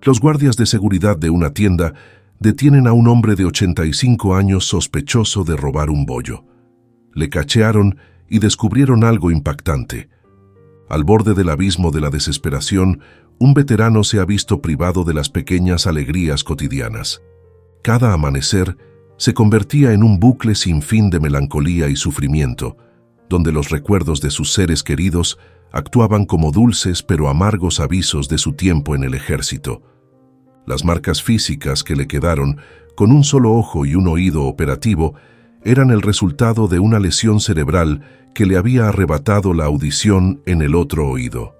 Los guardias de seguridad de una tienda detienen a un hombre de 85 años sospechoso de robar un bollo. Le cachearon y descubrieron algo impactante. Al borde del abismo de la desesperación, un veterano se ha visto privado de las pequeñas alegrías cotidianas. Cada amanecer se convertía en un bucle sin fin de melancolía y sufrimiento, donde los recuerdos de sus seres queridos actuaban como dulces pero amargos avisos de su tiempo en el ejército. Las marcas físicas que le quedaron, con un solo ojo y un oído operativo, eran el resultado de una lesión cerebral que le había arrebatado la audición en el otro oído.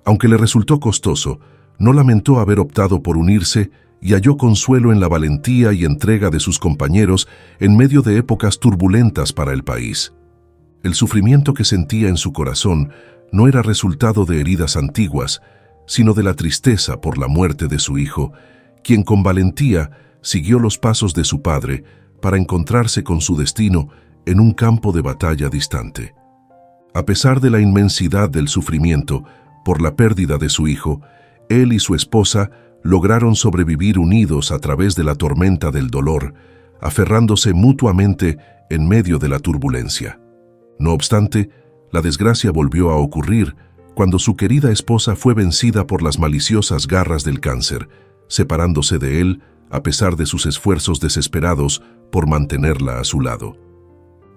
Aunque le resultó costoso, no lamentó haber optado por unirse y halló consuelo en la valentía y entrega de sus compañeros en medio de épocas turbulentas para el país. El sufrimiento que sentía en su corazón no era resultado de heridas antiguas, sino de la tristeza por la muerte de su hijo, quien con valentía siguió los pasos de su padre para encontrarse con su destino en un campo de batalla distante. A pesar de la inmensidad del sufrimiento por la pérdida de su hijo, él y su esposa lograron sobrevivir unidos a través de la tormenta del dolor, aferrándose mutuamente en medio de la turbulencia. No obstante, la desgracia volvió a ocurrir cuando su querida esposa fue vencida por las maliciosas garras del cáncer, separándose de él a pesar de sus esfuerzos desesperados por mantenerla a su lado.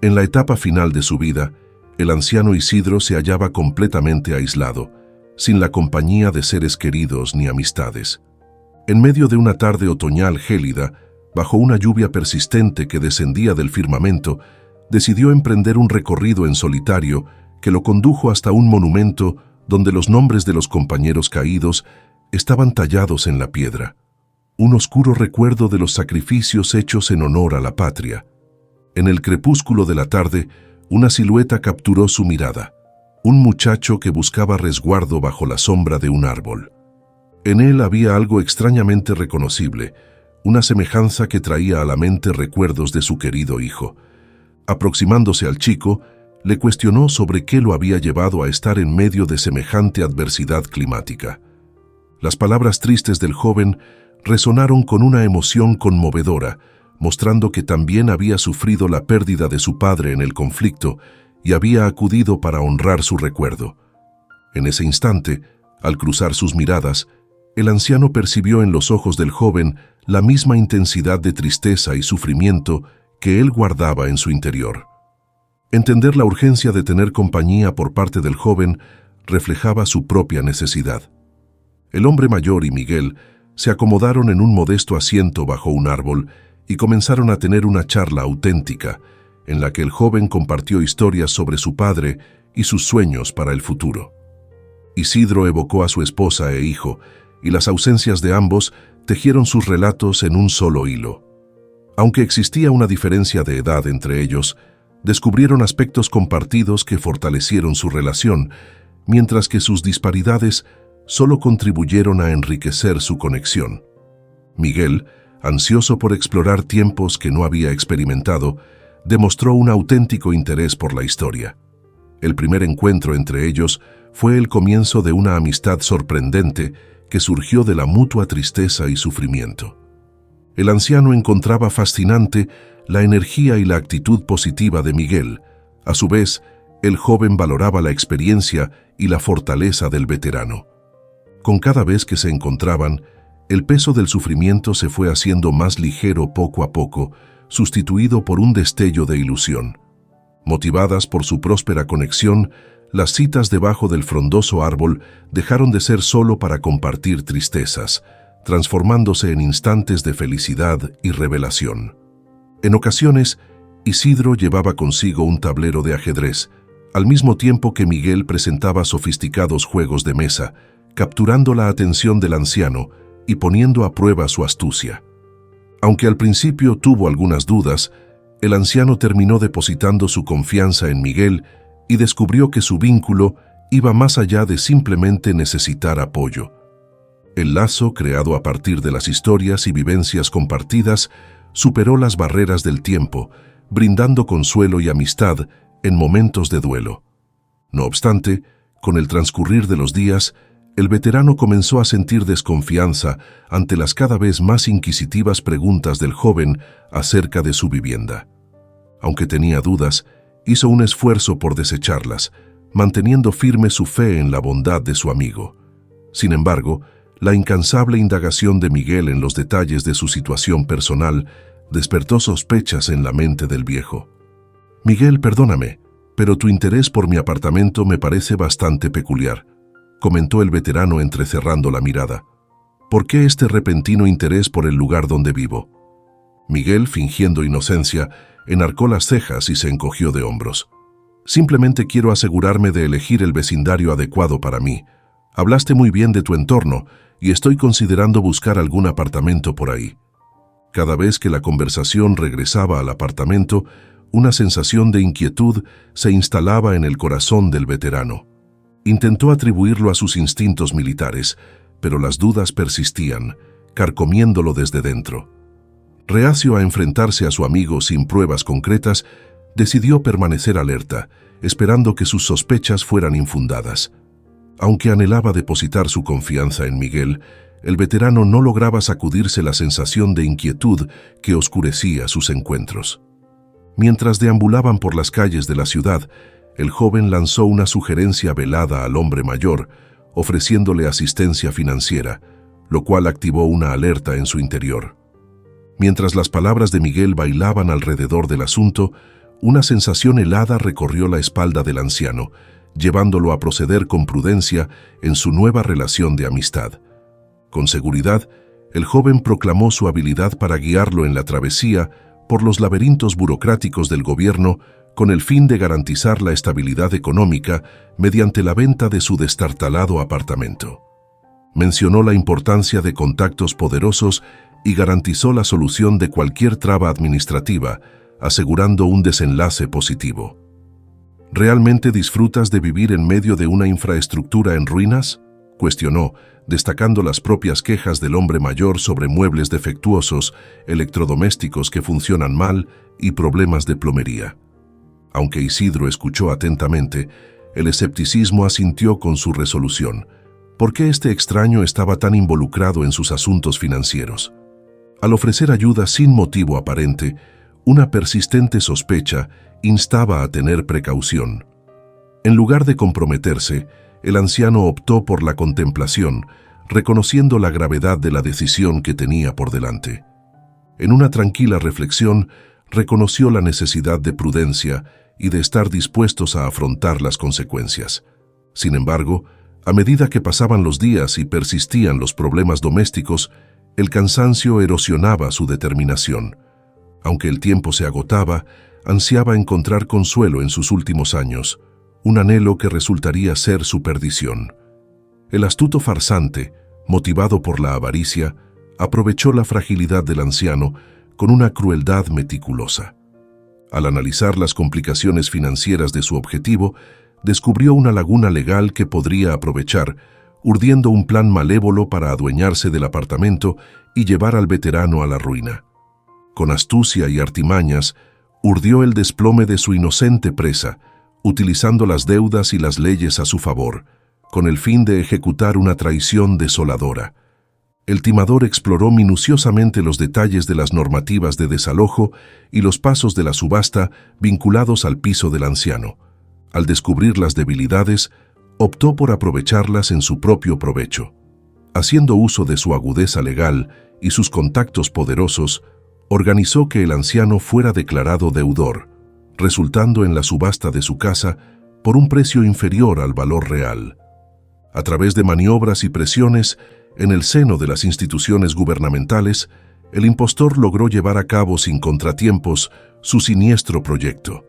En la etapa final de su vida, el anciano Isidro se hallaba completamente aislado, sin la compañía de seres queridos ni amistades. En medio de una tarde otoñal gélida, bajo una lluvia persistente que descendía del firmamento, decidió emprender un recorrido en solitario que lo condujo hasta un monumento donde los nombres de los compañeros caídos estaban tallados en la piedra. Un oscuro recuerdo de los sacrificios hechos en honor a la patria. En el crepúsculo de la tarde, una silueta capturó su mirada. Un muchacho que buscaba resguardo bajo la sombra de un árbol. En él había algo extrañamente reconocible, una semejanza que traía a la mente recuerdos de su querido hijo. Aproximándose al chico, le cuestionó sobre qué lo había llevado a estar en medio de semejante adversidad climática. Las palabras tristes del joven resonaron con una emoción conmovedora, mostrando que también había sufrido la pérdida de su padre en el conflicto y había acudido para honrar su recuerdo. En ese instante, al cruzar sus miradas, el anciano percibió en los ojos del joven la misma intensidad de tristeza y sufrimiento que él guardaba en su interior. Entender la urgencia de tener compañía por parte del joven reflejaba su propia necesidad. El hombre mayor y Miguel se acomodaron en un modesto asiento bajo un árbol y comenzaron a tener una charla auténtica, en la que el joven compartió historias sobre su padre y sus sueños para el futuro. Isidro evocó a su esposa e hijo, y las ausencias de ambos tejieron sus relatos en un solo hilo. Aunque existía una diferencia de edad entre ellos, descubrieron aspectos compartidos que fortalecieron su relación, mientras que sus disparidades solo contribuyeron a enriquecer su conexión. Miguel, ansioso por explorar tiempos que no había experimentado, demostró un auténtico interés por la historia. El primer encuentro entre ellos fue el comienzo de una amistad sorprendente que surgió de la mutua tristeza y sufrimiento. El anciano encontraba fascinante la energía y la actitud positiva de Miguel. A su vez, el joven valoraba la experiencia y la fortaleza del veterano. Con cada vez que se encontraban, el peso del sufrimiento se fue haciendo más ligero poco a poco, sustituido por un destello de ilusión. Motivadas por su próspera conexión, las citas debajo del frondoso árbol dejaron de ser solo para compartir tristezas, transformándose en instantes de felicidad y revelación. En ocasiones, Isidro llevaba consigo un tablero de ajedrez, al mismo tiempo que Miguel presentaba sofisticados juegos de mesa, capturando la atención del anciano y poniendo a prueba su astucia. Aunque al principio tuvo algunas dudas, el anciano terminó depositando su confianza en Miguel y descubrió que su vínculo iba más allá de simplemente necesitar apoyo. El lazo, creado a partir de las historias y vivencias compartidas, superó las barreras del tiempo, brindando consuelo y amistad en momentos de duelo. No obstante, con el transcurrir de los días, El veterano comenzó a sentir desconfianza ante las cada vez más inquisitivas preguntas del joven acerca de su vivienda. Aunque tenía dudas, hizo un esfuerzo por desecharlas, manteniendo firme su fe en la bondad de su amigo. Sin embargo, la incansable indagación de Miguel en los detalles de su situación personal despertó sospechas en la mente del viejo. «Miguel, perdóname, pero tu interés por mi apartamento me parece bastante peculiar», comentó el veterano entrecerrando la mirada. «¿Por qué este repentino interés por el lugar donde vivo?». Miguel, fingiendo inocencia, enarcó las cejas y se encogió de hombros. «Simplemente quiero asegurarme de elegir el vecindario adecuado para mí. Hablaste muy bien de tu entorno y estoy considerando buscar algún apartamento por ahí». Cada vez que la conversación regresaba al apartamento, una sensación de inquietud se instalaba en el corazón del veterano. Intentó atribuirlo a sus instintos militares, pero las dudas persistían, carcomiéndolo desde dentro. Reacio a enfrentarse a su amigo sin pruebas concretas, decidió permanecer alerta, esperando que sus sospechas fueran infundadas. Aunque anhelaba depositar su confianza en Miguel, el veterano no lograba sacudirse la sensación de inquietud que oscurecía sus encuentros. Mientras deambulaban por las calles de la ciudad, el joven lanzó una sugerencia velada al hombre mayor, ofreciéndole asistencia financiera, lo cual activó una alerta en su interior. Mientras las palabras de Miguel bailaban alrededor del asunto, una sensación helada recorrió la espalda del anciano, llevándolo a proceder con prudencia en su nueva relación de amistad. Con seguridad, el joven proclamó su habilidad para guiarlo en la travesía por los laberintos burocráticos del gobierno con el fin de garantizar la estabilidad económica mediante la venta de su destartalado apartamento. Mencionó la importancia de contactos poderosos y garantizó la solución de cualquier traba administrativa, asegurando un desenlace positivo. ¿Realmente disfrutas de vivir en medio de una infraestructura en ruinas?, cuestionó, destacando las propias quejas del hombre mayor sobre muebles defectuosos, electrodomésticos que funcionan mal y problemas de plomería. Aunque Isidro escuchó atentamente, el escepticismo asintió con su resolución. ¿Por qué este extraño estaba tan involucrado en sus asuntos financieros? Al ofrecer ayuda sin motivo aparente, una persistente sospecha instaba a tener precaución. En lugar de comprometerse, el anciano optó por la contemplación, reconociendo la gravedad de la decisión que tenía por delante. En una tranquila reflexión, reconoció la necesidad de prudencia y de estar dispuestos a afrontar las consecuencias. Sin embargo, a medida que pasaban los días y persistían los problemas domésticos, el cansancio erosionaba su determinación. Aunque el tiempo se agotaba, ansiaba encontrar consuelo en sus últimos años, un anhelo que resultaría ser su perdición. El astuto farsante, motivado por la avaricia, aprovechó la fragilidad del anciano con una crueldad meticulosa. Al analizar las complicaciones financieras de su objetivo, descubrió una laguna legal que podría aprovechar, urdiendo un plan malévolo para adueñarse del apartamento y llevar al veterano a la ruina. Con astucia y artimañas, urdió el desplome de su inocente presa, utilizando las deudas y las leyes a su favor, con el fin de ejecutar una traición desoladora. El timador exploró minuciosamente los detalles de las normativas de desalojo y los pasos de la subasta vinculados al piso del anciano. Al descubrir las debilidades, optó por aprovecharlas en su propio provecho. Haciendo uso de su agudeza legal y sus contactos poderosos, organizó que el anciano fuera declarado deudor, resultando en la subasta de su casa por un precio inferior al valor real. A través de maniobras y presiones en el seno de las instituciones gubernamentales, el impostor logró llevar a cabo sin contratiempos su siniestro proyecto.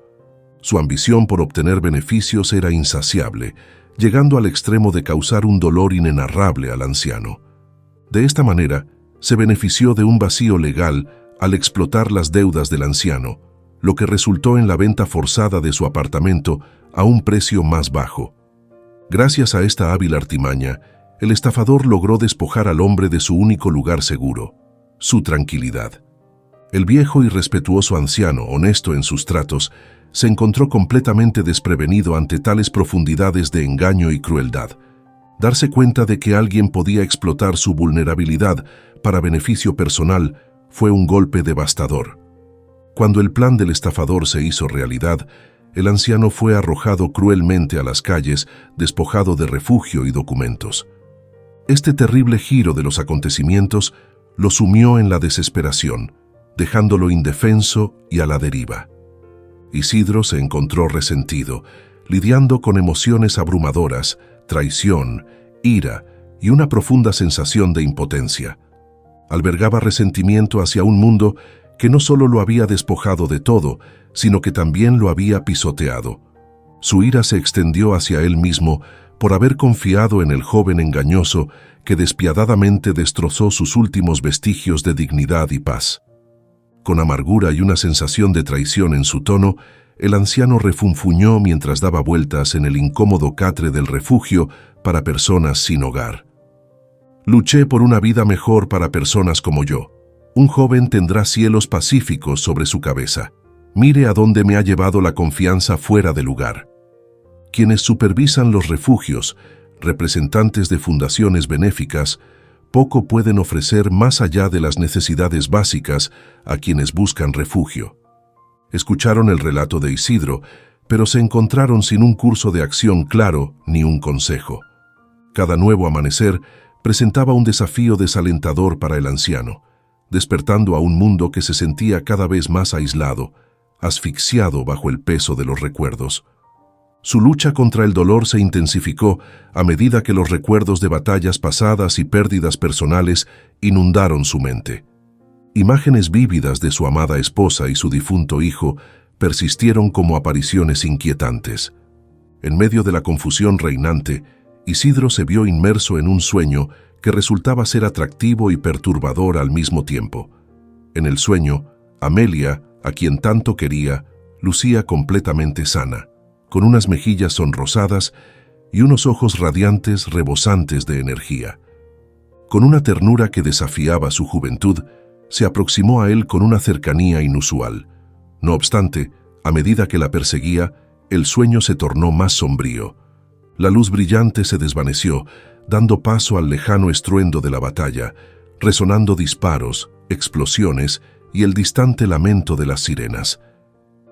Su ambición por obtener beneficios era insaciable, llegando al extremo de causar un dolor inenarrable al anciano. De esta manera, se benefició de un vacío legal al explotar las deudas del anciano, lo que resultó en la venta forzada de su apartamento a un precio más bajo. Gracias a esta hábil artimaña, el estafador logró despojar al hombre de su único lugar seguro, su tranquilidad. El viejo y respetuoso anciano, honesto en sus tratos, se encontró completamente desprevenido ante tales profundidades de engaño y crueldad. Darse cuenta de que alguien podía explotar su vulnerabilidad para beneficio personal fue un golpe devastador. Cuando el plan del estafador se hizo realidad, el anciano fue arrojado cruelmente a las calles, despojado de refugio y documentos. Este terrible giro de los acontecimientos lo sumió en la desesperación, dejándolo indefenso y a la deriva. Isidro se encontró resentido, lidiando con emociones abrumadoras, traición, ira y una profunda sensación de impotencia. Albergaba resentimiento hacia un mundo que no solo lo había despojado de todo, sino que también lo había pisoteado. Su ira se extendió hacia él mismo por haber confiado en el joven engañoso que despiadadamente destrozó sus últimos vestigios de dignidad y paz. Con amargura y una sensación de traición en su tono, el anciano refunfuñó mientras daba vueltas en el incómodo catre del refugio para personas sin hogar. Luché por una vida mejor para personas como yo. Un joven tendrá cielos pacíficos sobre su cabeza. Mire a dónde me ha llevado la confianza fuera de lugar. Quienes supervisan los refugios, representantes de fundaciones benéficas, poco pueden ofrecer más allá de las necesidades básicas a quienes buscan refugio. Escucharon el relato de Isidro, pero se encontraron sin un curso de acción claro ni un consejo. Cada nuevo amanecer presentaba un desafío desalentador para el anciano, despertando a un mundo que se sentía cada vez más aislado, asfixiado bajo el peso de los recuerdos. Su lucha contra el dolor se intensificó a medida que los recuerdos de batallas pasadas y pérdidas personales inundaron su mente. Imágenes vívidas de su amada esposa y su difunto hijo persistieron como apariciones inquietantes. En medio de la confusión reinante, Isidro se vio inmerso en un sueño que resultaba ser atractivo y perturbador al mismo tiempo. En el sueño, Amelia, a quien tanto quería, lucía completamente sana, con unas mejillas sonrosadas y unos ojos radiantes rebosantes de energía. Con una ternura que desafiaba su juventud, se aproximó a él con una cercanía inusual. No obstante, a medida que la perseguía, el sueño se tornó más sombrío. La luz brillante se desvaneció, dando paso al lejano estruendo de la batalla, resonando disparos, explosiones y el distante lamento de las sirenas.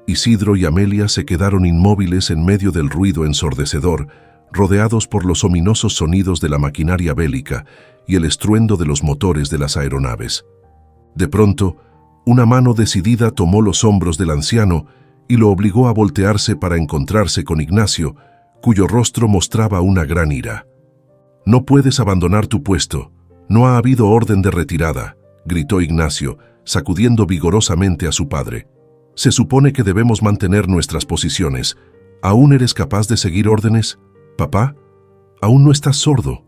Isidro y Amelia se quedaron inmóviles en medio del ruido ensordecedor, rodeados por los ominosos sonidos de la maquinaria bélica y el estruendo de los motores de las aeronaves. De pronto, una mano decidida tomó los hombros del anciano y lo obligó a voltearse para encontrarse con Ignacio, cuyo rostro mostraba una gran ira. «No puedes abandonar tu puesto. No ha habido orden de retirada», gritó Ignacio, sacudiendo vigorosamente a su padre. «Se supone que debemos mantener nuestras posiciones. ¿Aún eres capaz de seguir órdenes? Papá, aún no estás sordo.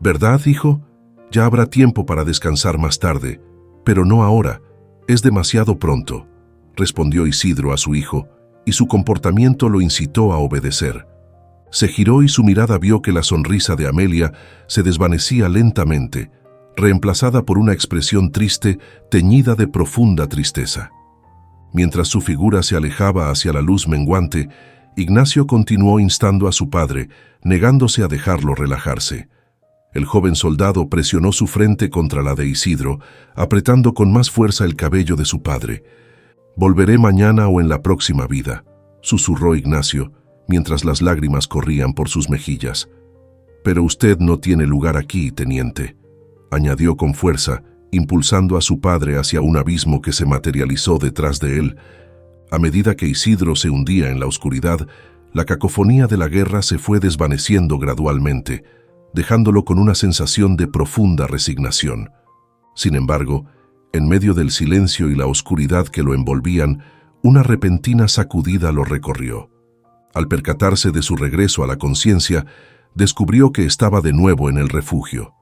¿Verdad, hijo? Ya habrá tiempo para descansar más tarde, pero no ahora. Es demasiado pronto», respondió Isidro a su hijo, y su comportamiento lo incitó a obedecer. Se giró y su mirada vio que la sonrisa de Amelia se desvanecía lentamente, reemplazada por una expresión triste teñida de profunda tristeza. Mientras su figura se alejaba hacia la luz menguante, Ignacio continuó instando a su padre, negándose a dejarlo relajarse. El joven soldado presionó su frente contra la de Isidro, apretando con más fuerza el cabello de su padre. «Volveré mañana o en la próxima vida», susurró Ignacio, mientras las lágrimas corrían por sus mejillas. «Pero usted no tiene lugar aquí, teniente», añadió con fuerza, impulsando a su padre hacia un abismo que se materializó detrás de él. A medida que Isidro se hundía en la oscuridad, la cacofonía de la guerra se fue desvaneciendo gradualmente, dejándolo con una sensación de profunda resignación. Sin embargo, en medio del silencio y la oscuridad que lo envolvían, una repentina sacudida lo recorrió. Al percatarse de su regreso a la conciencia, descubrió que estaba de nuevo en el refugio.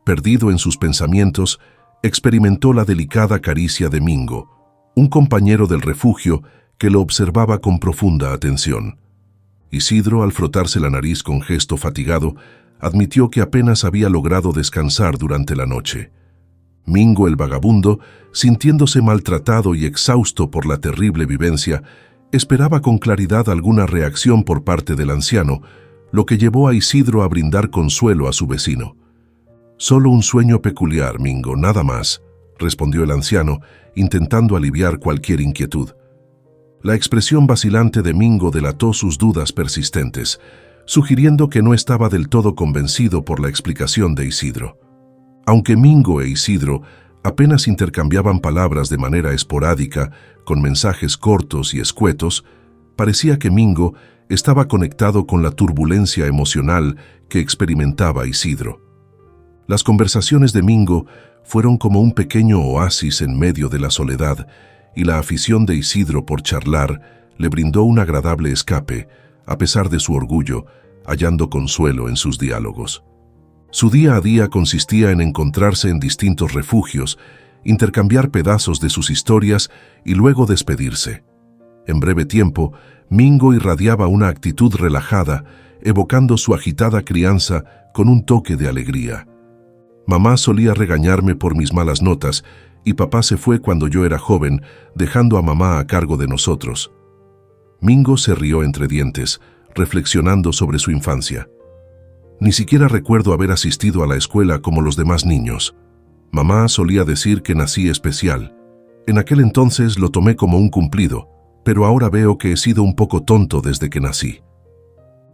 Perdido en sus pensamientos, experimentó la delicada caricia de Mingo, un compañero del refugio que lo observaba con profunda atención. Isidro, al frotarse la nariz con gesto fatigado, admitió que apenas había logrado descansar durante la noche. Mingo el vagabundo, sintiéndose maltratado y exhausto por la terrible vivencia, esperaba con claridad alguna reacción por parte del anciano, lo que llevó a Isidro a brindar consuelo a su vecino. «Solo un sueño peculiar, Mingo, nada más», respondió el anciano, intentando aliviar cualquier inquietud. La expresión vacilante de Mingo delató sus dudas persistentes, sugiriendo que no estaba del todo convencido por la explicación de Isidro. Aunque Mingo e Isidro apenas intercambiaban palabras de manera esporádica, con mensajes cortos y escuetos, parecía que Mingo estaba conectado con la turbulencia emocional que experimentaba Isidro. Las conversaciones de Mingo fueron como un pequeño oasis en medio de la soledad, y la afición de Isidro por charlar le brindó un agradable escape, a pesar de su orgullo, hallando consuelo en sus diálogos. Su día a día consistía en encontrarse en distintos refugios, intercambiar pedazos de sus historias y luego despedirse. En breve tiempo, Mingo irradiaba una actitud relajada, evocando su agitada crianza con un toque de alegría. Mamá solía regañarme por mis malas notas y papá se fue cuando yo era joven, dejando a mamá a cargo de nosotros. Mingo se rió entre dientes, reflexionando sobre su infancia. Ni siquiera recuerdo haber asistido a la escuela como los demás niños. Mamá solía decir que nací especial. En aquel entonces lo tomé como un cumplido, pero ahora veo que he sido un poco tonto desde que nací.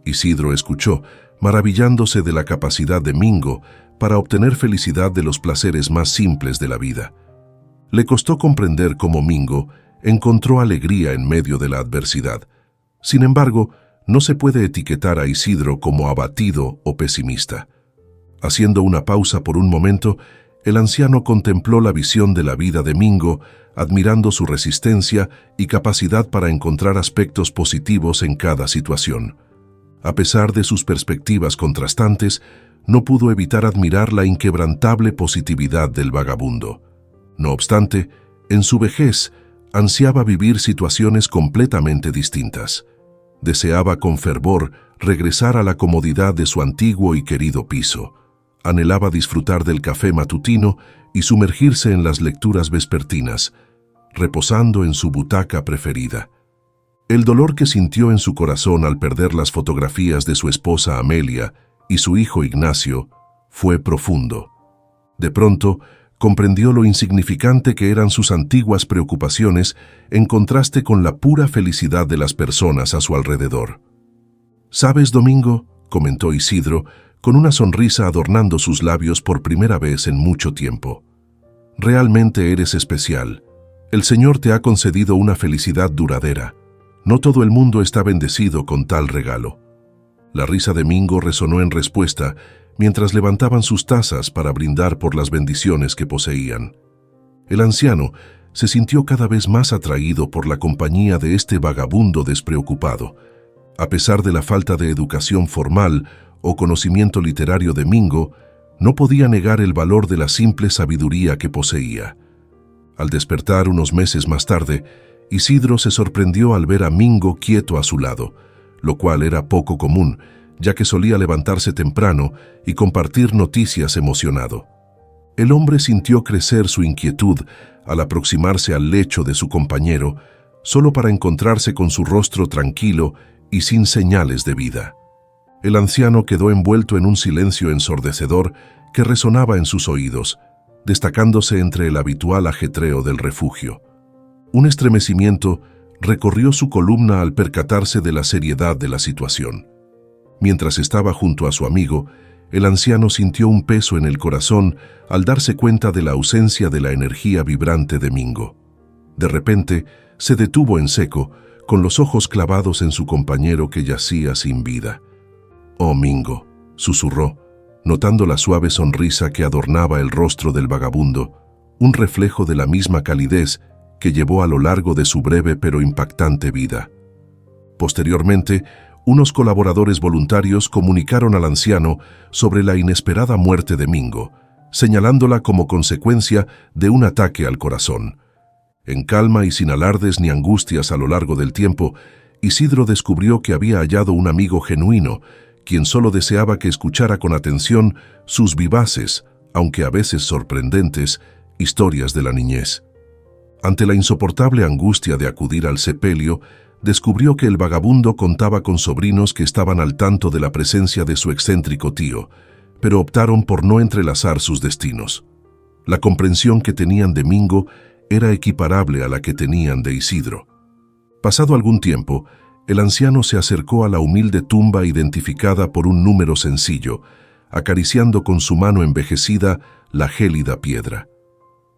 Isidro escuchó, maravillándose de la capacidad de Mingo para obtener felicidad de los placeres más simples de la vida. Le costó comprender cómo Mingo encontró alegría en medio de la adversidad. Sin embargo, no se puede etiquetar a Isidro como abatido o pesimista. Haciendo una pausa por un momento, el anciano contempló la visión de la vida de Mingo, admirando su resistencia y capacidad para encontrar aspectos positivos en cada situación. A pesar de sus perspectivas contrastantes, no pudo evitar admirar la inquebrantable positividad del vagabundo. No obstante, en su vejez, ansiaba vivir situaciones completamente distintas. Deseaba con fervor regresar a la comodidad de su antiguo y querido piso. Anhelaba disfrutar del café matutino y sumergirse en las lecturas vespertinas, reposando en su butaca preferida. El dolor que sintió en su corazón al perder las fotografías de su esposa Amelia y su hijo Ignacio fue profundo. De pronto, comprendió lo insignificante que eran sus antiguas preocupaciones en contraste con la pura felicidad de las personas a su alrededor. «¿Sabes, Domingo?», comentó Isidro, con una sonrisa adornando sus labios por primera vez en mucho tiempo. «Realmente eres especial. El Señor te ha concedido una felicidad duradera. No todo el mundo está bendecido con tal regalo». La risa de Mingo resonó en respuesta mientras levantaban sus tazas para brindar por las bendiciones que poseían. El anciano se sintió cada vez más atraído por la compañía de este vagabundo despreocupado. A pesar de la falta de educación formal o conocimiento literario de Mingo, no podía negar el valor de la simple sabiduría que poseía. Al despertar unos meses más tarde, Isidro se sorprendió al ver a Mingo quieto a su lado, lo cual era poco común, ya que solía levantarse temprano y compartir noticias emocionado. El hombre sintió crecer su inquietud al aproximarse al lecho de su compañero, solo para encontrarse con su rostro tranquilo y sin señales de vida. El anciano quedó envuelto en un silencio ensordecedor que resonaba en sus oídos, destacándose entre el habitual ajetreo del refugio. Un estremecimiento recorrió su columna al percatarse de la seriedad de la situación. Mientras estaba junto a su amigo, el anciano sintió un peso en el corazón al darse cuenta de la ausencia de la energía vibrante de Mingo. De repente, se detuvo en seco, con los ojos clavados en su compañero que yacía sin vida. «Oh, Mingo», susurró, notando la suave sonrisa que adornaba el rostro del vagabundo, un reflejo de la misma calidez que llevó a lo largo de su breve pero impactante vida. Posteriormente, unos colaboradores voluntarios comunicaron al anciano sobre la inesperada muerte de Mingo, señalándola como consecuencia de un ataque al corazón. En calma y sin alardes ni angustias a lo largo del tiempo, Isidro descubrió que había hallado un amigo genuino, quien solo deseaba que escuchara con atención sus vivaces, aunque a veces sorprendentes, historias de la niñez. Ante la insoportable angustia de acudir al sepelio, descubrió que el vagabundo contaba con sobrinos que estaban al tanto de la presencia de su excéntrico tío, pero optaron por no entrelazar sus destinos. La comprensión que tenían de Mingo era equiparable a la que tenían de Isidro. Pasado algún tiempo, el anciano se acercó a la humilde tumba identificada por un número sencillo, acariciando con su mano envejecida la gélida piedra.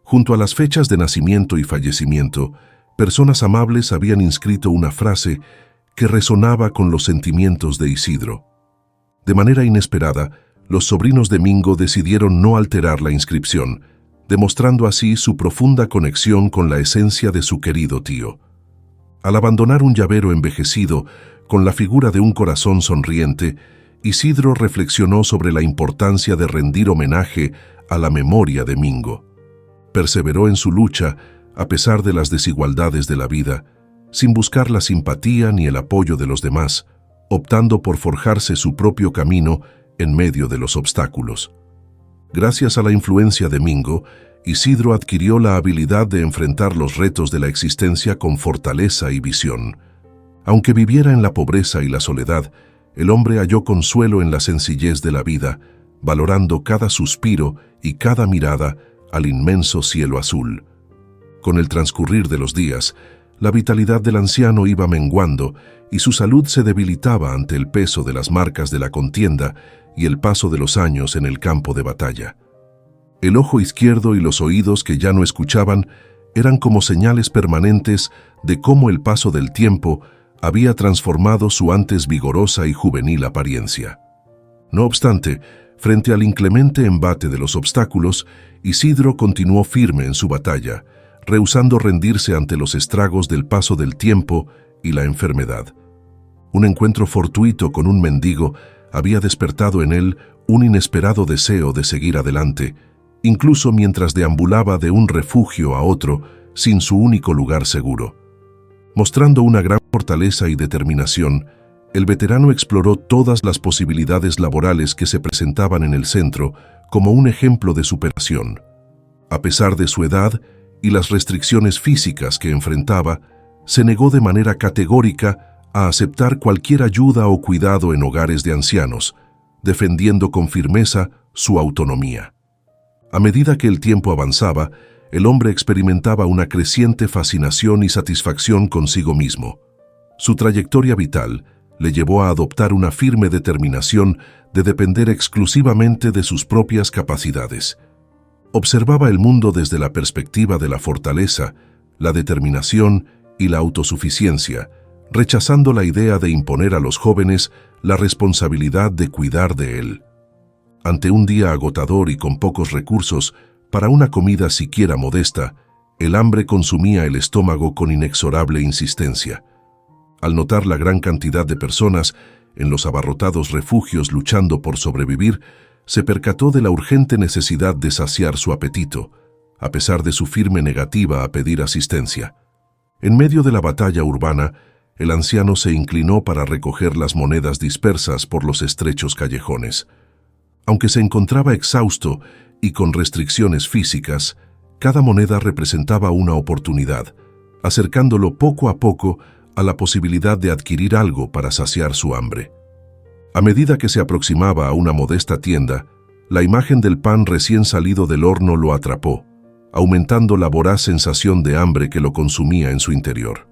Junto a las fechas de nacimiento y fallecimiento, personas amables habían inscrito una frase que resonaba con los sentimientos de Isidro. De manera inesperada, los sobrinos de Mingo decidieron no alterar la inscripción, demostrando así su profunda conexión con la esencia de su querido tío. Al abandonar un llavero envejecido con la figura de un corazón sonriente, Isidro reflexionó sobre la importancia de rendir homenaje a la memoria de Mingo. Perseveró en su lucha a pesar de las desigualdades de la vida, sin buscar la simpatía ni el apoyo de los demás, optando por forjarse su propio camino en medio de los obstáculos. Gracias a la influencia de Mingo, Isidro adquirió la habilidad de enfrentar los retos de la existencia con fortaleza y visión. Aunque viviera en la pobreza y la soledad, el hombre halló consuelo en la sencillez de la vida, valorando cada suspiro y cada mirada al inmenso cielo azul. Con el transcurrir de los días, la vitalidad del anciano iba menguando y su salud se debilitaba ante el peso de las marcas de la contienda y el paso de los años en el campo de batalla. El ojo izquierdo y los oídos que ya no escuchaban eran como señales permanentes de cómo el paso del tiempo había transformado su antes vigorosa y juvenil apariencia. No obstante, frente al inclemente embate de los obstáculos, Isidro continuó firme en su batalla, rehusando rendirse ante los estragos del paso del tiempo y la enfermedad. Un encuentro fortuito con un mendigo había despertado en él un inesperado deseo de seguir adelante, incluso mientras deambulaba de un refugio a otro sin su único lugar seguro. Mostrando una gran fortaleza y determinación, el veterano exploró todas las posibilidades laborales que se presentaban en el centro como un ejemplo de superación. A pesar de su edad y las restricciones físicas que enfrentaba, se negó de manera categórica a aceptar cualquier ayuda o cuidado en hogares de ancianos, defendiendo con firmeza su autonomía. A medida que el tiempo avanzaba, el hombre experimentaba una creciente fascinación y satisfacción consigo mismo. Su trayectoria vital le llevó a adoptar una firme determinación de depender exclusivamente de sus propias capacidades. Observaba el mundo desde la perspectiva de la fortaleza, la determinación y la autosuficiencia, rechazando la idea de imponer a los jóvenes la responsabilidad de cuidar de él. Ante un día agotador y con pocos recursos, para una comida siquiera modesta, el hambre consumía el estómago con inexorable insistencia. Al notar la gran cantidad de personas en los abarrotados refugios luchando por sobrevivir, se percató de la urgente necesidad de saciar su apetito, a pesar de su firme negativa a pedir asistencia. En medio de la batalla urbana, el anciano se inclinó para recoger las monedas dispersas por los estrechos callejones. Aunque se encontraba exhausto y con restricciones físicas, cada moneda representaba una oportunidad, acercándolo poco a poco a la posibilidad de adquirir algo para saciar su hambre. A medida que se aproximaba a una modesta tienda, la imagen del pan recién salido del horno lo atrapó, aumentando la voraz sensación de hambre que lo consumía en su interior.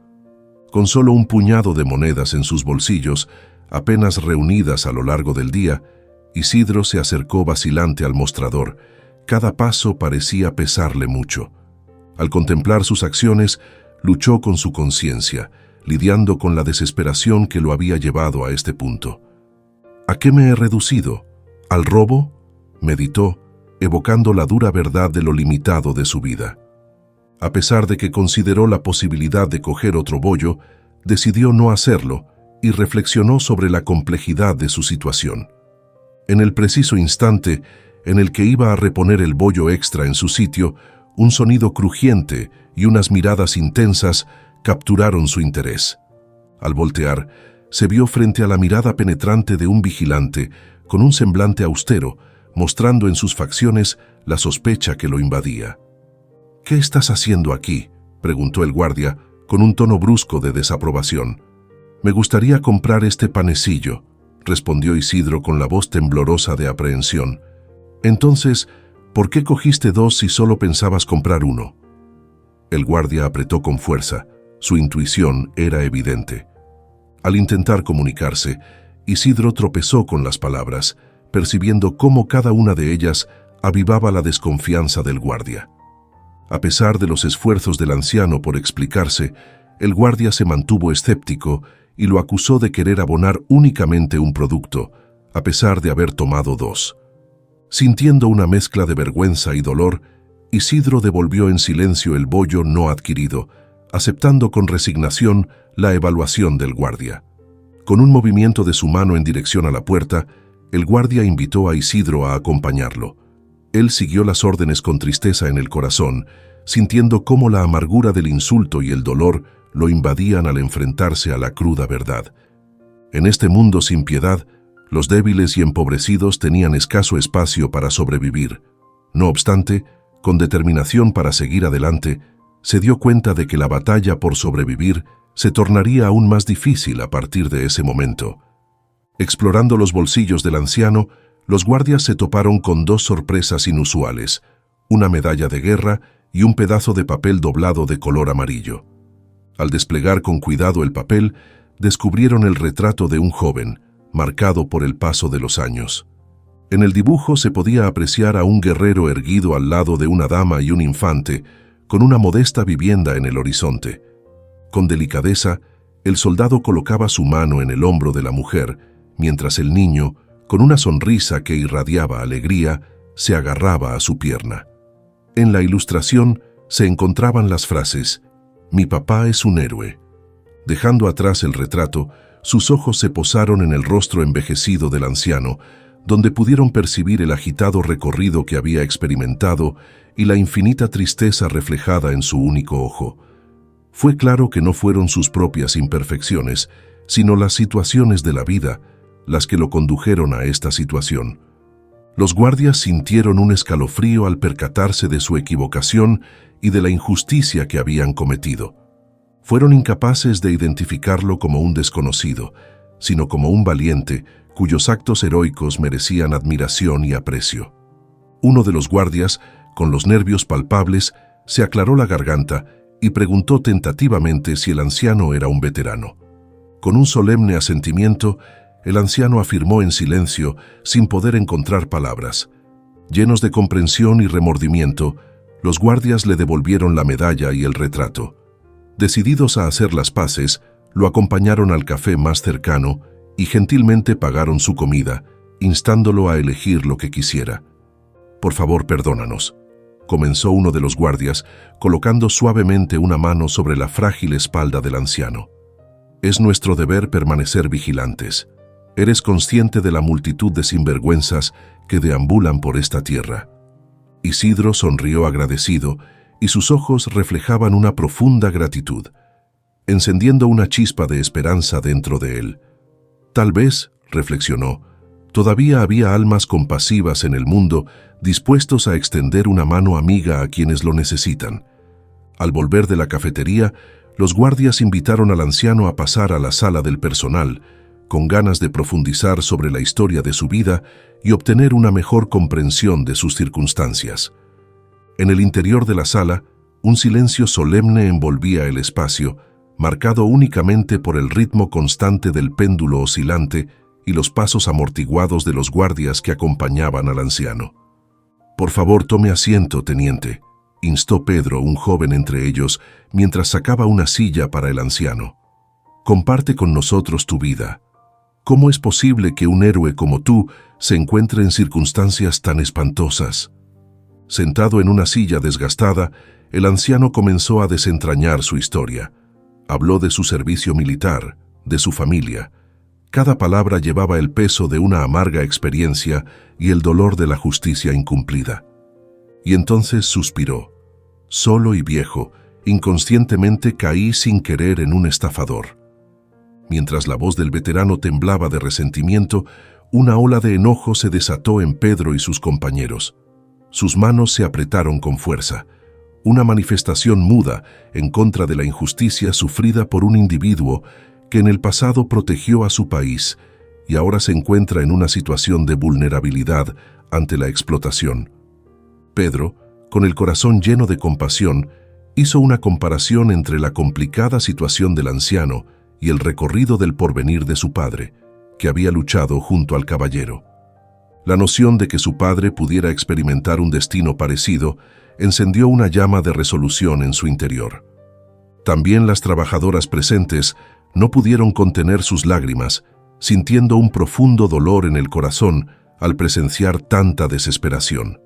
Con solo un puñado de monedas en sus bolsillos, apenas reunidas a lo largo del día, Isidro se acercó vacilante al mostrador. Cada paso parecía pesarle mucho. Al contemplar sus acciones, luchó con su conciencia, lidiando con la desesperación que lo había llevado a este punto. ¿A qué me he reducido? ¿Al robo? Meditó, evocando la dura verdad de lo limitado de su vida. A pesar de que consideró la posibilidad de coger otro bollo, decidió no hacerlo y reflexionó sobre la complejidad de su situación. En el preciso instante en el que iba a reponer el bollo extra en su sitio, un sonido crujiente y unas miradas intensas capturaron su interés. Al voltear, se vio frente a la mirada penetrante de un vigilante con un semblante austero, mostrando en sus facciones la sospecha que lo invadía. «¿Qué estás haciendo aquí?», preguntó el guardia, con un tono brusco de desaprobación. «Me gustaría comprar este panecillo», respondió Isidro con la voz temblorosa de aprehensión. «Entonces, ¿por qué cogiste dos si solo pensabas comprar uno?» El guardia apretó con fuerza. Su intuición era evidente. Al intentar comunicarse, Isidro tropezó con las palabras, percibiendo cómo cada una de ellas avivaba la desconfianza del guardia. A pesar de los esfuerzos del anciano por explicarse, el guardia se mantuvo escéptico y lo acusó de querer abonar únicamente un producto, a pesar de haber tomado dos. Sintiendo una mezcla de vergüenza y dolor, Isidro devolvió en silencio el bollo no adquirido, aceptando con resignación la evaluación del guardia. Con un movimiento de su mano en dirección a la puerta, el guardia invitó a Isidro a acompañarlo. Él siguió las órdenes con tristeza en el corazón, sintiendo cómo la amargura del insulto y el dolor lo invadían al enfrentarse a la cruda verdad. En este mundo sin piedad, los débiles y empobrecidos tenían escaso espacio para sobrevivir. No obstante, con determinación para seguir adelante, se dio cuenta de que la batalla por sobrevivir se tornaría aún más difícil a partir de ese momento. Explorando los bolsillos del anciano, los guardias se toparon con dos sorpresas inusuales, una medalla de guerra y un pedazo de papel doblado de color amarillo. Al desplegar con cuidado el papel, descubrieron el retrato de un joven, marcado por el paso de los años. En el dibujo se podía apreciar a un guerrero erguido al lado de una dama y un infante, con una modesta vivienda en el horizonte. Con delicadeza, el soldado colocaba su mano en el hombro de la mujer, mientras el niño, con una sonrisa que irradiaba alegría, se agarraba a su pierna. En la ilustración se encontraban las frases: «Mi papá es un héroe». Dejando atrás el retrato, sus ojos se posaron en el rostro envejecido del anciano, donde pudieron percibir el agitado recorrido que había experimentado y la infinita tristeza reflejada en su único ojo. Fue claro que no fueron sus propias imperfecciones, sino las situaciones de la vida, las que lo condujeron a esta situación. Los guardias sintieron un escalofrío al percatarse de su equivocación y de la injusticia que habían cometido. Fueron incapaces de identificarlo como un desconocido, sino como un valiente cuyos actos heroicos merecían admiración y aprecio. Uno de los guardias, con los nervios palpables, se aclaró la garganta y preguntó tentativamente si el anciano era un veterano. Con un solemne asentimiento, el anciano afirmó en silencio, sin poder encontrar palabras. Llenos de comprensión y remordimiento, los guardias le devolvieron la medalla y el retrato. Decididos a hacer las paces, lo acompañaron al café más cercano y gentilmente pagaron su comida, instándolo a elegir lo que quisiera. «Por favor, perdónanos», comenzó uno de los guardias, colocando suavemente una mano sobre la frágil espalda del anciano. «Es nuestro deber permanecer vigilantes. Eres consciente de la multitud de sinvergüenzas que deambulan por esta tierra». Isidro sonrió agradecido y sus ojos reflejaban una profunda gratitud, encendiendo una chispa de esperanza dentro de él. Tal vez, reflexionó, todavía había almas compasivas en el mundo dispuestos a extender una mano amiga a quienes lo necesitan. Al volver de la cafetería, los guardias invitaron al anciano a pasar a la sala del personal, con ganas de profundizar sobre la historia de su vida y obtener una mejor comprensión de sus circunstancias. En el interior de la sala, un silencio solemne envolvía el espacio, marcado únicamente por el ritmo constante del péndulo oscilante y los pasos amortiguados de los guardias que acompañaban al anciano. «Por favor, tome asiento, teniente», instó Pedro, un joven entre ellos, mientras sacaba una silla para el anciano. «Comparte con nosotros tu vida. ¿Cómo es posible que un héroe como tú se encuentre en circunstancias tan espantosas?» Sentado en una silla desgastada, el anciano comenzó a desentrañar su historia. Habló de su servicio militar, de su familia. Cada palabra llevaba el peso de una amarga experiencia y el dolor de la justicia incumplida. Y entonces suspiró. Solo y viejo, inconscientemente caí sin querer en un estafador. Mientras la voz del veterano temblaba de resentimiento, una ola de enojo se desató en Pedro y sus compañeros. Sus manos se apretaron con fuerza. una manifestación muda en contra de la injusticia sufrida por un individuo que en el pasado protegió a su país y ahora se encuentra en una situación de vulnerabilidad ante la explotación. Pedro, con el corazón lleno de compasión, hizo una comparación entre la complicada situación del anciano y el recorrido del porvenir de su padre, que había luchado junto al caballero. La noción de que su padre pudiera experimentar un destino parecido encendió una llama de resolución en su interior. También las trabajadoras presentes no pudieron contener sus lágrimas, sintiendo un profundo dolor en el corazón al presenciar tanta desesperación.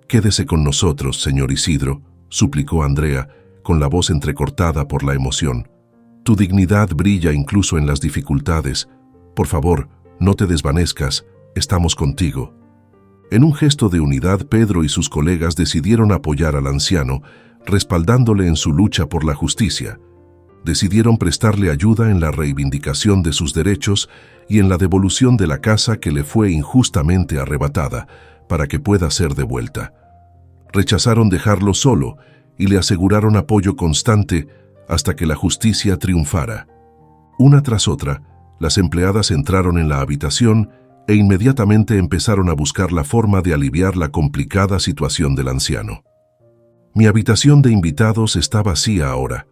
«Quédese con nosotros, señor Isidro», suplicó Andrea, con la voz entrecortada por la emoción. «Tu dignidad brilla incluso en las dificultades. Por favor, no te desvanezcas, estamos contigo». En un gesto de unidad, Pedro y sus colegas decidieron apoyar al anciano, respaldándole en su lucha por la justicia. Decidieron prestarle ayuda en la reivindicación de sus derechos y en la devolución de la casa que le fue injustamente arrebatada, para que pueda ser devuelta. Rechazaron dejarlo solo y le aseguraron apoyo constante hasta que la justicia triunfara. Una tras otra, las empleadas entraron en la habitación e inmediatamente empezaron a buscar la forma de aliviar la complicada situación del anciano. «Mi habitación de invitados está vacía ahora»,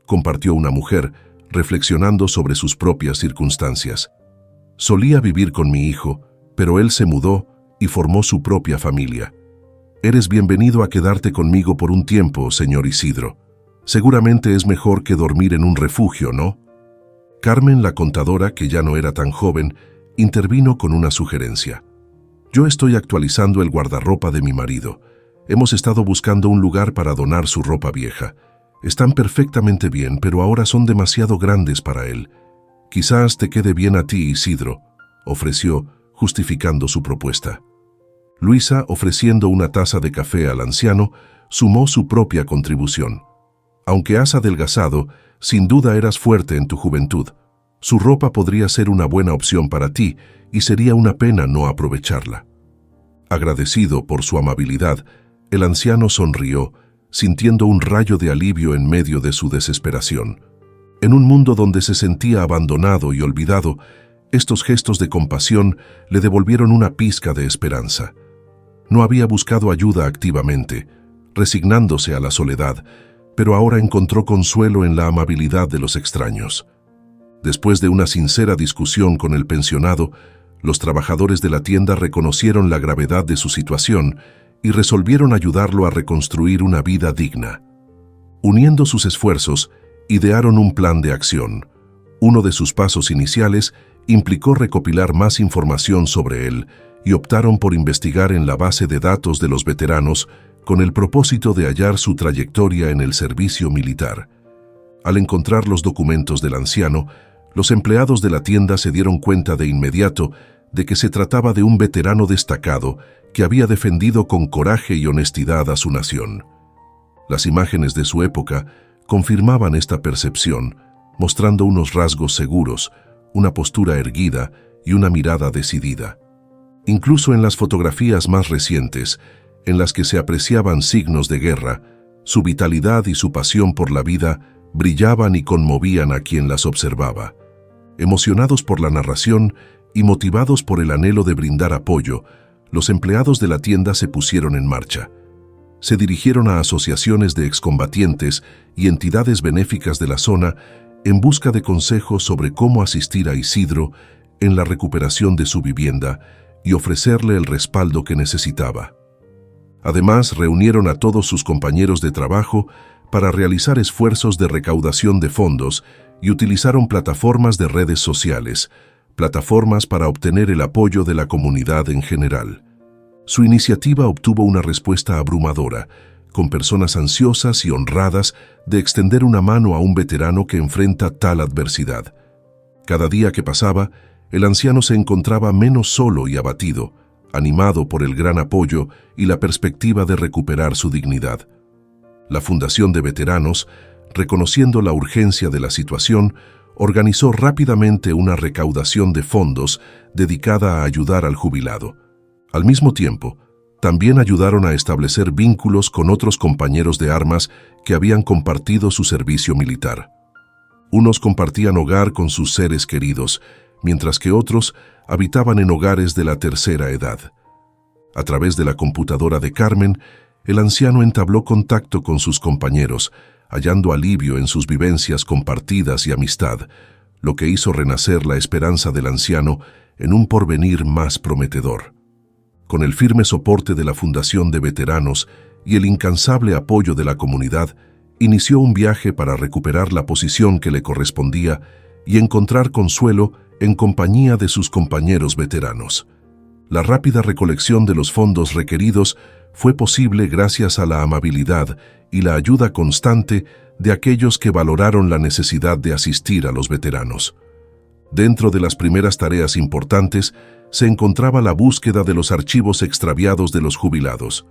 compartió una mujer, reflexionando sobre sus propias circunstancias. «Solía vivir con mi hijo, pero él se mudó y formó su propia familia. Eres bienvenido a quedarte conmigo por un tiempo, señor Isidro. Seguramente es mejor que dormir en un refugio, ¿no?». Carmen, la contadora, que ya no era tan joven, intervino con una sugerencia. «Yo estoy actualizando el guardarropa de mi marido. Hemos estado buscando un lugar para donar su ropa vieja. Están perfectamente bien, pero ahora son demasiado grandes para él. Quizás te quede bien a ti, Isidro», ofreció, justificando su propuesta. Luisa, ofreciendo una taza de café al anciano, sumó su propia contribución. «Aunque has adelgazado, sin duda eras fuerte en tu juventud. Su ropa podría ser una buena opción para ti y sería una pena no aprovecharla». Agradecido por su amabilidad, el anciano sonrió, sintiendo un rayo de alivio en medio de su desesperación. En un mundo donde se sentía abandonado y olvidado, estos gestos de compasión le devolvieron una pizca de esperanza. No había buscado ayuda activamente, resignándose a la soledad, pero ahora encontró consuelo en la amabilidad de los extraños. Después de una sincera discusión con el pensionado, los trabajadores de la tienda reconocieron la gravedad de su situación y resolvieron ayudarlo a reconstruir una vida digna. Uniendo sus esfuerzos, idearon un plan de acción. Uno de sus pasos iniciales implicó recopilar más información sobre él y optaron por investigar en la base de datos de los veteranos con el propósito de hallar su trayectoria en el servicio militar. Al encontrar los documentos del anciano, los empleados de la tienda se dieron cuenta de inmediato de que se trataba de un veterano destacado que había defendido con coraje y honestidad a su nación. Las imágenes de su época confirmaban esta percepción, mostrando unos rasgos seguros, una postura erguida y una mirada decidida. Incluso en las fotografías más recientes, en las que se apreciaban signos de guerra, su vitalidad y su pasión por la vida brillaban y conmovían a quien las observaba. Emocionados por la narración y motivados por el anhelo de brindar apoyo, los empleados de la tienda se pusieron en marcha. Se dirigieron a asociaciones de excombatientes y entidades benéficas de la zona en busca de consejos sobre cómo asistir a Isidro en la recuperación de su vivienda y ofrecerle el respaldo que necesitaba. Además, reunieron a todos sus compañeros de trabajo para realizar esfuerzos de recaudación de fondos y utilizaron plataformas de redes sociales, plataformas para obtener el apoyo de la comunidad en general. Su iniciativa obtuvo una respuesta abrumadora, con personas ansiosas y honradas de extender una mano a un veterano que enfrenta tal adversidad. Cada día que pasaba, el anciano se encontraba menos solo y abatido, animado por el gran apoyo y la perspectiva de recuperar su dignidad. La Fundación de Veteranos, reconociendo la urgencia de la situación, organizó rápidamente una recaudación de fondos dedicada a ayudar al jubilado. Al mismo tiempo, También ayudaron a establecer vínculos con otros compañeros de armas que habían compartido su servicio militar. Unos compartían hogar con sus seres queridos, mientras que otros habitaban en hogares de la tercera edad. A través de la computadora de Carmen, el anciano entabló contacto con sus compañeros, hallando alivio en sus vivencias compartidas y amistad, lo que hizo renacer la esperanza del anciano en un porvenir más prometedor. Con el firme soporte de la Fundación de Veteranos y el incansable apoyo de la comunidad, inició un viaje para recuperar la posición que le correspondía y encontrar consuelo en compañía de sus compañeros veteranos. La rápida recolección de los fondos requeridos fue posible gracias a la amabilidad y la ayuda constante de aquellos que valoraron la necesidad de asistir a los veteranos. Dentro de las primeras tareas importantes se encontraba la búsqueda de los archivos extraviados de los jubilados.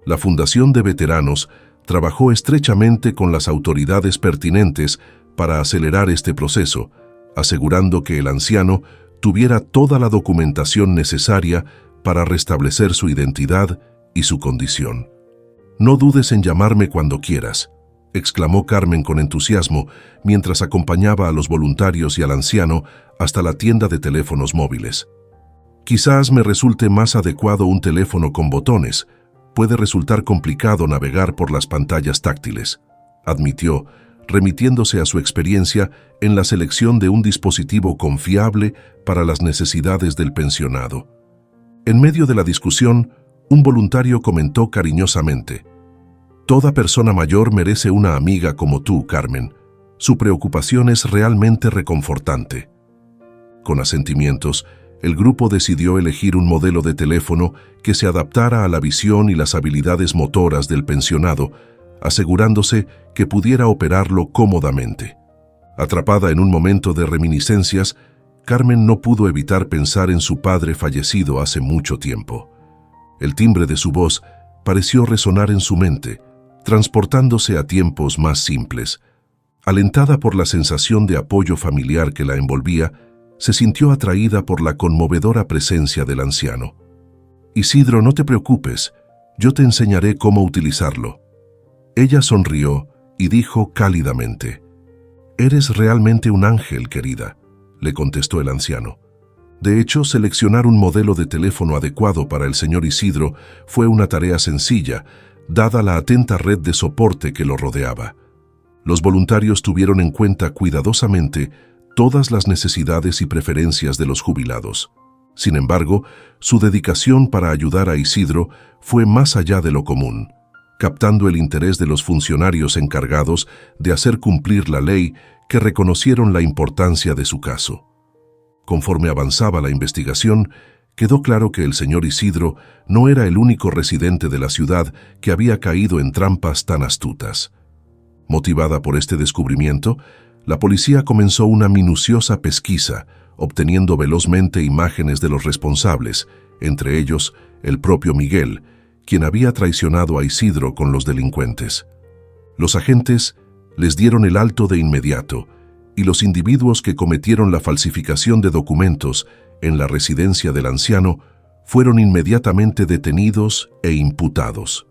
La Fundación de Veteranos trabajó estrechamente con las autoridades pertinentes para acelerar este proceso, asegurando que el anciano tuviera toda la documentación necesaria para restablecer su identidad y su condición. «No dudes en llamarme cuando quieras», exclamó Carmen con entusiasmo mientras acompañaba a los voluntarios y al anciano hasta la tienda de teléfonos móviles. «Quizás me resulte más adecuado un teléfono con botones. Puede resultar complicado navegar por las pantallas táctiles», admitió, remitiéndose a su experiencia en la selección de un dispositivo confiable para las necesidades del pensionado. En medio de la discusión, un voluntario comentó cariñosamente: «Toda persona mayor merece una amiga como tú, Carmen. Su preocupación es realmente reconfortante». Con asentimientos, el grupo decidió elegir un modelo de teléfono que se adaptara a la visión y las habilidades motoras del pensionado, asegurándose que pudiera operarlo cómodamente. Atrapada en un momento de reminiscencias, Carmen no pudo evitar pensar en su padre fallecido hace mucho tiempo. El timbre de su voz pareció resonar en su mente, transportándose a tiempos más simples. Alentada por la sensación de apoyo familiar que la envolvía, se sintió atraída por la conmovedora presencia del anciano. «Isidro, no te preocupes, yo te enseñaré cómo utilizarlo». Ella sonrió y dijo cálidamente: «Eres realmente un ángel, querida», le contestó el anciano. De hecho, seleccionar un modelo de teléfono adecuado para el señor Isidro fue una tarea sencilla, dada la atenta red de soporte que lo rodeaba. Los voluntarios tuvieron en cuenta cuidadosamente todas las necesidades y preferencias de los jubilados. Sin embargo, su dedicación para ayudar a Isidro fue más allá de lo común, captando el interés de los funcionarios encargados de hacer cumplir la ley, que reconocieron la importancia de su caso. Conforme avanzaba la investigación, quedó claro que el señor Isidro no era el único residente de la ciudad que había caído en trampas tan astutas. Motivada por este descubrimiento, la policía comenzó una minuciosa pesquisa, obteniendo velozmente imágenes de los responsables, entre ellos el propio Miguel, quien había traicionado a Isidro con los delincuentes. Los agentes les dieron el alto de inmediato, y los individuos que cometieron la falsificación de documentos en la residencia del anciano fueron inmediatamente detenidos e imputados.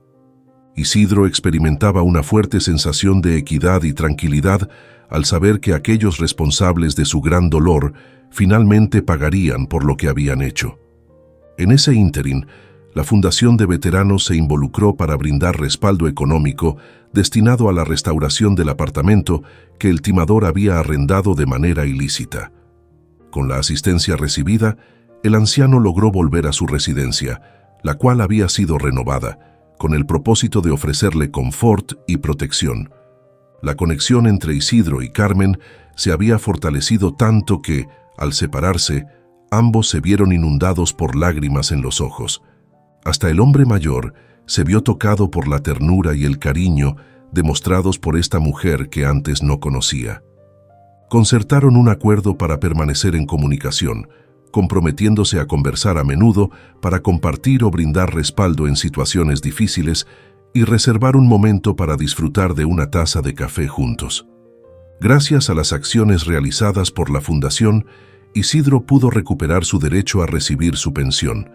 Isidro experimentaba una fuerte sensación de equidad y tranquilidad al saber que aquellos responsables de su gran dolor finalmente pagarían por lo que habían hecho. En ese ínterin, la Fundación de Veteranos se involucró para brindar respaldo económico destinado a la restauración del apartamento que el timador había arrendado de manera ilícita. Con la asistencia recibida, el anciano logró volver a su residencia, la cual había sido renovada, con el propósito de ofrecerle confort y protección. La conexión entre Isidro y Carmen se había fortalecido tanto que, al separarse, ambos se vieron inundados por lágrimas en los ojos. Hasta el hombre mayor se vio tocado por la ternura y el cariño demostrados por esta mujer que antes no conocía. Concertaron un acuerdo para permanecer en comunicación, comprometiéndose a conversar a menudo para compartir o brindar respaldo en situaciones difíciles y reservar un momento para disfrutar de una taza de café juntos. Gracias a las acciones realizadas por la Fundación, Isidro pudo recuperar su derecho a recibir su pensión,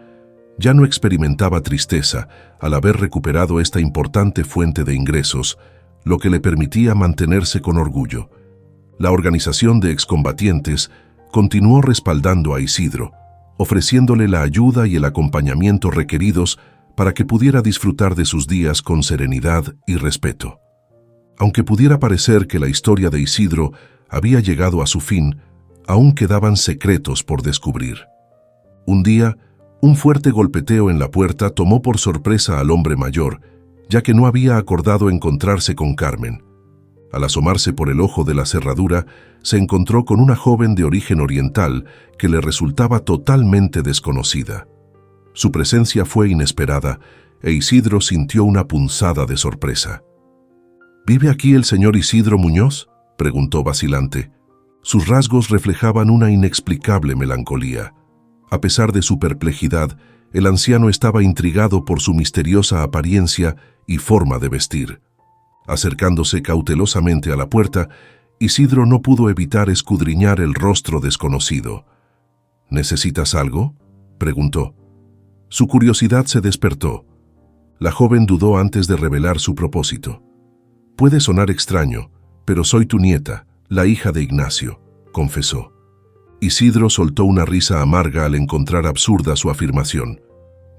Ya no experimentaba tristeza al haber recuperado esta importante fuente de ingresos, lo que le permitía mantenerse con orgullo. La organización de excombatientes continuó respaldando a Isidro, ofreciéndole la ayuda y el acompañamiento requeridos para que pudiera disfrutar de sus días con serenidad y respeto. Aunque pudiera parecer que la historia de Isidro había llegado a su fin, aún quedaban secretos por descubrir. Un día, un fuerte golpeteo en la puerta tomó por sorpresa al hombre mayor, ya que no había acordado encontrarse con Carmen. Al asomarse por el ojo de la cerradura, se encontró con una joven de origen oriental que le resultaba totalmente desconocida. Su presencia fue inesperada e Isidro sintió una punzada de sorpresa. ¿Vive aquí el señor Isidro Muñoz?, preguntó vacilante. Sus rasgos reflejaban una inexplicable melancolía. A pesar de su perplejidad, el anciano estaba intrigado por su misteriosa apariencia y forma de vestir. Acercándose cautelosamente a la puerta, Isidro no pudo evitar escudriñar el rostro desconocido. ¿Necesitas algo?, preguntó. Su curiosidad se despertó. La joven dudó antes de revelar su propósito. «Puede sonar extraño, pero soy tu nieta, la hija de Ignacio», confesó. Isidro soltó una risa amarga al encontrar absurda su afirmación.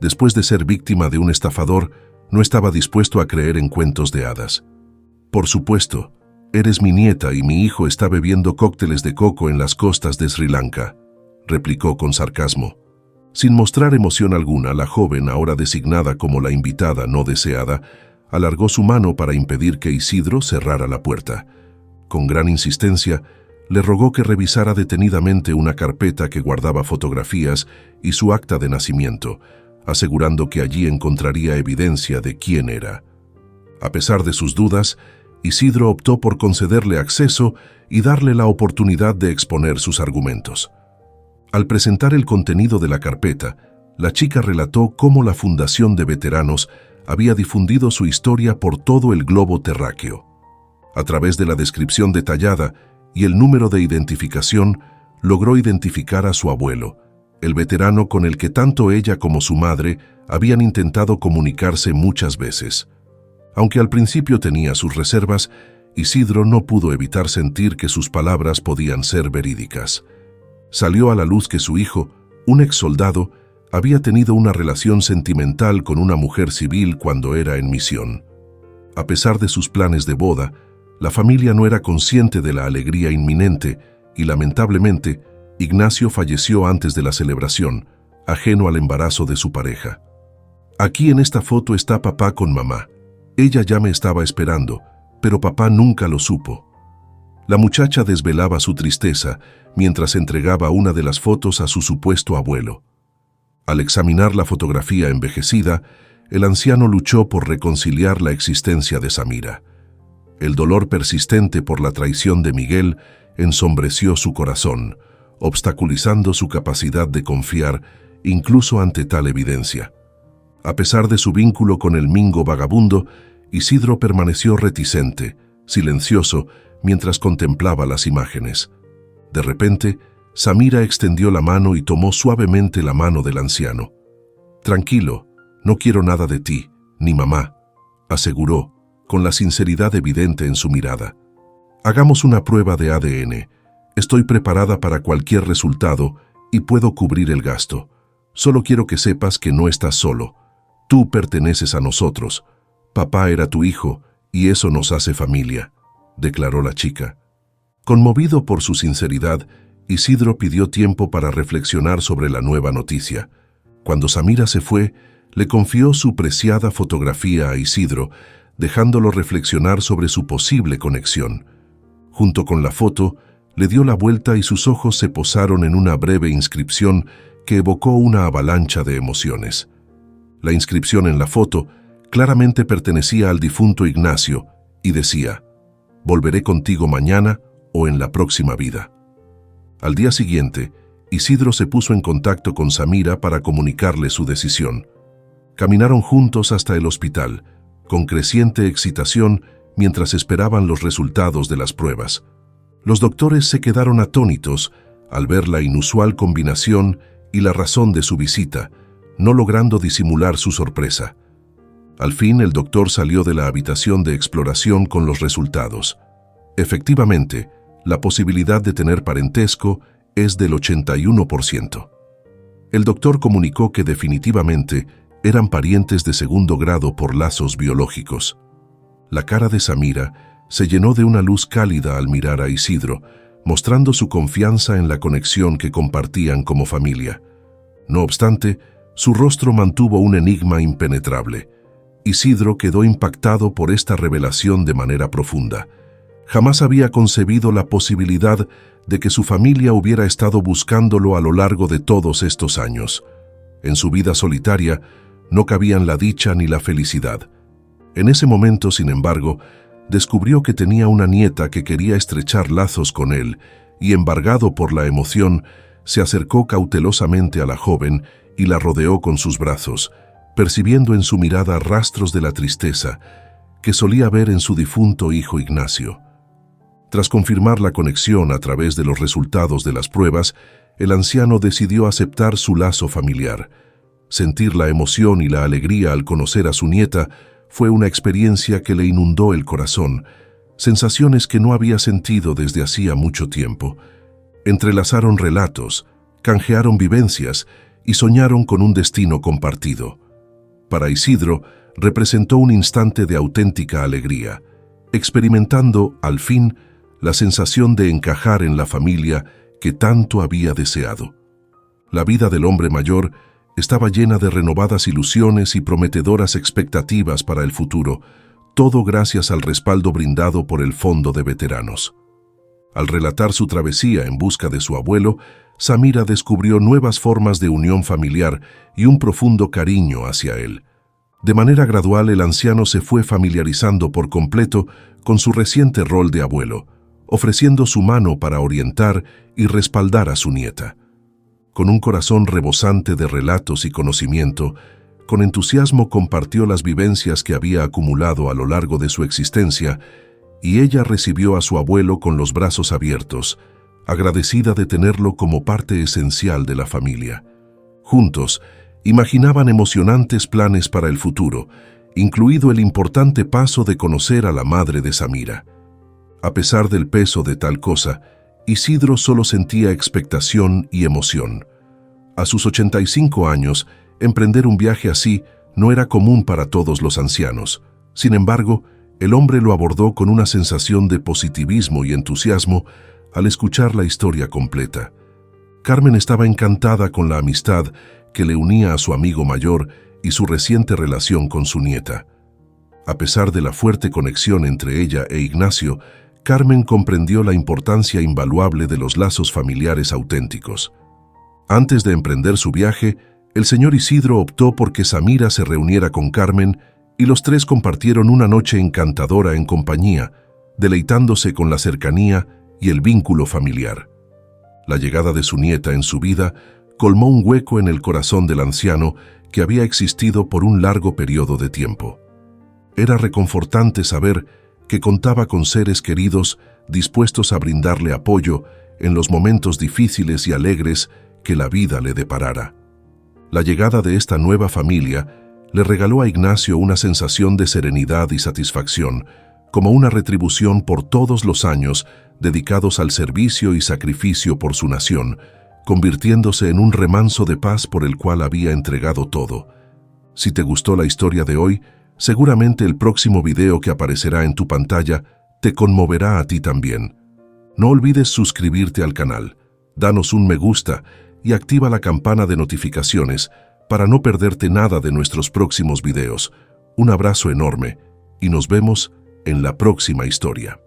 Después de ser víctima de un estafador, no estaba dispuesto a creer en cuentos de hadas. «Por supuesto, eres mi nieta y mi hijo está bebiendo cócteles de coco en las costas de Sri Lanka», replicó con sarcasmo. Sin mostrar emoción alguna, la joven, ahora designada como la invitada no deseada, alargó su mano para impedir que Isidro cerrara la puerta. Con gran insistencia, le rogó que revisara detenidamente una carpeta que guardaba fotografías y su acta de nacimiento, asegurando que allí encontraría evidencia de quién era. A pesar de sus dudas, Isidro optó por concederle acceso y darle la oportunidad de exponer sus argumentos. Al presentar el contenido de la carpeta, la chica relató cómo la Fundación de Veteranos había difundido su historia por todo el globo terráqueo. A través de la descripción detallada y el número de identificación, logró identificar a su abuelo, el veterano con el que tanto ella como su madre habían intentado comunicarse muchas veces. Aunque al principio tenía sus reservas, Isidro no pudo evitar sentir que sus palabras podían ser verídicas. Salió a la luz que su hijo, un ex soldado, había tenido una relación sentimental con una mujer civil cuando era en misión. A pesar de sus planes de boda, la familia no era consciente de la alegría inminente y, lamentablemente, Ignacio falleció antes de la celebración, ajeno al embarazo de su pareja. Aquí en esta foto está papá con mamá. Ella ya me estaba esperando, pero papá nunca lo supo. La muchacha desvelaba su tristeza mientras entregaba una de las fotos a su supuesto abuelo. Al examinar la fotografía envejecida, el anciano luchó por reconciliar la existencia de Samira. El dolor persistente por la traición de Miguel ensombreció su corazón, obstaculizando su capacidad de confiar incluso ante tal evidencia. A pesar de su vínculo con el mingo vagabundo, Isidro permaneció reticente, silencioso, mientras contemplaba las imágenes. De repente, Samira extendió la mano y tomó suavemente la mano del anciano. «Tranquilo, no quiero nada de ti, ni mamá», aseguró, con la sinceridad evidente en su mirada. «Hagamos una prueba de ADN. Estoy preparada para cualquier resultado y puedo cubrir el gasto. Solo quiero que sepas que no estás solo. Tú perteneces a nosotros. Papá era tu hijo y eso nos hace familia», declaró la chica. Conmovido por su sinceridad, Isidro pidió tiempo para reflexionar sobre la nueva noticia. Cuando Samira se fue, le confió su preciada fotografía a Isidro, dejándolo reflexionar sobre su posible conexión. Junto con la foto, le dio la vuelta y sus ojos se posaron en una breve inscripción que evocó una avalancha de emociones. La inscripción en la foto claramente pertenecía al difunto Ignacio y decía: «Volveré contigo mañana o en la próxima vida». Al día siguiente, Isidro se puso en contacto con Samira para comunicarle su decisión. Caminaron juntos hasta el hospital, con creciente excitación mientras esperaban los resultados de las pruebas. Los doctores se quedaron atónitos al ver la inusual combinación y la razón de su visita, no logrando disimular su sorpresa. Al fin, el doctor salió de la habitación de exploración con los resultados. Efectivamente, la posibilidad de tener parentesco es del 81%. El doctor comunicó que definitivamente eran parientes de segundo grado por lazos biológicos. La cara de Samira se llenó de una luz cálida al mirar a Isidro, mostrando su confianza en la conexión que compartían como familia. No obstante, su rostro mantuvo un enigma impenetrable. Isidro quedó impactado por esta revelación de manera profunda. Jamás había concebido la posibilidad de que su familia hubiera estado buscándolo a lo largo de todos estos años. En su vida solitaria no cabían la dicha ni la felicidad. En ese momento, sin embargo, descubrió que tenía una nieta que quería estrechar lazos con él y, embargado por la emoción, se acercó cautelosamente a la joven y la rodeó con sus brazos, percibiendo en su mirada rastros de la tristeza que solía ver en su difunto hijo Ignacio. Tras confirmar la conexión a través de los resultados de las pruebas, el anciano decidió aceptar su lazo familiar. Sentir la emoción y la alegría al conocer a su nieta fue una experiencia que le inundó el corazón, sensaciones que no había sentido desde hacía mucho tiempo. Entrelazaron relatos, canjearon vivencias y soñaron con un destino compartido. Para Isidro, representó un instante de auténtica alegría, experimentando, al fin, la sensación de encajar en la familia que tanto había deseado. La vida del hombre mayor estaba llena de renovadas ilusiones y prometedoras expectativas para el futuro, todo gracias al respaldo brindado por el Fondo de Veteranos. Al relatar su travesía en busca de su abuelo, Samira descubrió nuevas formas de unión familiar y un profundo cariño hacia él. De manera gradual, el anciano se fue familiarizando por completo con su reciente rol de abuelo, ofreciendo su mano para orientar y respaldar a su nieta. Con un corazón rebosante de relatos y conocimiento, con entusiasmo compartió las vivencias que había acumulado a lo largo de su existencia, y ella recibió a su abuelo con los brazos abiertos, agradecida de tenerlo como parte esencial de la familia. Juntos, imaginaban emocionantes planes para el futuro, incluido el importante paso de conocer a la madre de Samira. A pesar del peso de tal cosa, Isidro solo sentía expectación y emoción. A sus 85 años, emprender un viaje así no era común para todos los ancianos. Sin embargo, el hombre lo abordó con una sensación de positivismo y entusiasmo al escuchar la historia completa. Carmen estaba encantada con la amistad que le unía a su amigo mayor y su reciente relación con su nieta. A pesar de la fuerte conexión entre ella e Ignacio, Carmen comprendió la importancia invaluable de los lazos familiares auténticos. Antes de emprender su viaje, el señor Isidro optó por que Samira se reuniera con Carmen y los tres compartieron una noche encantadora en compañía, deleitándose con la cercanía y el vínculo familiar. La llegada de su nieta en su vida colmó un hueco en el corazón del anciano que había existido por un largo periodo de tiempo. Era reconfortante saber que contaba con seres queridos dispuestos a brindarle apoyo en los momentos difíciles y alegres que la vida le deparara. La llegada de esta nueva familia le regaló a Ignacio una sensación de serenidad y satisfacción, como una retribución por todos los años dedicados al servicio y sacrificio por su nación, convirtiéndose en un remanso de paz por el cual había entregado todo. Si te gustó la historia de hoy, seguramente el próximo video que aparecerá en tu pantalla te conmoverá a ti también. No olvides suscribirte al canal, danos un me gusta y activa la campana de notificaciones para no perderte nada de nuestros próximos videos. Un abrazo enorme y nos vemos en la próxima historia.